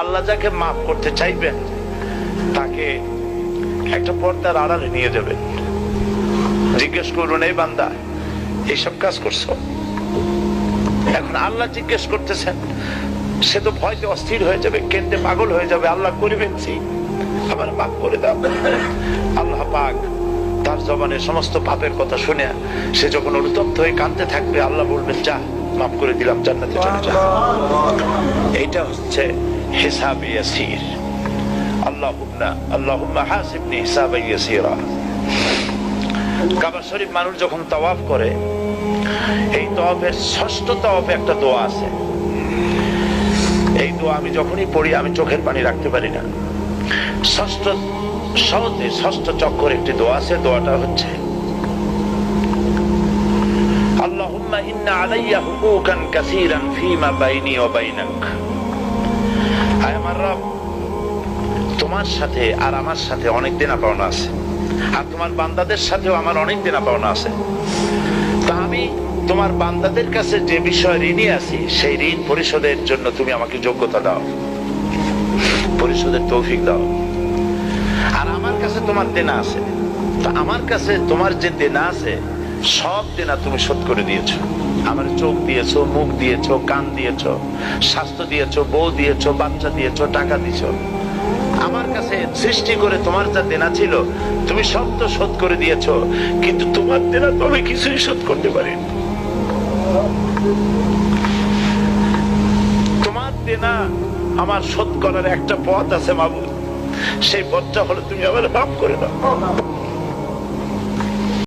আল্লাহ যাকে মাফ করতে চাইবেন তাকে একটা পর্দার আড়ালে নিয়ে যাবেন, জিজ্ঞেস করুন, এই বান্দা এইসব কাজ করছো? এখন আল্লাহ জিজ্ঞেস করতেছেন, সে তো ভয়তে অস্থির হয়ে যাবে, কেঁদে পাগল হয়ে যাবে, আল্লাহ করে ফেলছি, আমার মাফ করে দাও। আল্লাহ পাক তার জবানের সমস্ত পাপের কথা শুনে সে যখন অনুতপ্ত হয়ে কাঁদতে থাকবে, আল্লাহ বলবেন, যা মাফ করে দিলাম, জান্নাতে চলে যা। এইটা হচ্ছে হিসাব ইয়াসির। আল্লাহুম্মা হাসিবনি হিসাবান ইয়াসিরা। কাবা শরীফ মানুষ যখন তাওয়াফ করে, এই তাওয়াফের ষষ্ঠ তাওয়াফে একটা দোয়া আছে। এই দোয়া আমি যখনই পড়ি আমি চোখের পানি রাখতে পারি না। ষষ্ঠ চক্কর একটি দোয়া আছে, দোয়াটা হচ্ছে, আল্লাহুম্মা ইন্না আলাইয়া হুকুকান কাসীরান ফীমা বাইনি ওয়া বাইনাক। আয় আমার রব, তোমার সাথে আর আমার সাথে অনেক দেনা পাওনা আছে, আর তোমার বান্দাদের সাথেও আমার অনেক দেনা পাওনা আছে। তা আমি তোমার বান্দাদের কাছে যে বিষয় ঋণী আছি, সেই ঋণ পরিশোধের জন্য তুমি আমাকে যোগ্যতা দাও, পরিশোধের তৌফিক দাও। আর আমার কাছে তোমার দেনা আছে, তা আমার কাছে তোমার যে দেনা আছে সব দেনা তুমি শোধ করে দিয়েছো। আমার চোখ দিয়েছো, মুখ দিয়েছো, কান দিয়েছো, স্বাস্থ্য দিয়েছো, বউ দিয়েছো, বাচ্চা দিয়েছো, টাকা দিয়েছো। আমার কাছে সৃষ্টি করে তোমার যা দেনা ছিল তুমি সব তো শোধ করে দিয়েছো, কিন্তু তোমার দেনা তো আমি কিছুই শোধ করতে পারিনি। তোমার দেনা আমার শোধ করার একটা পথ আছে মাবুদ, সেই পথটা হলো তুমি আমার মাফ করে দাও।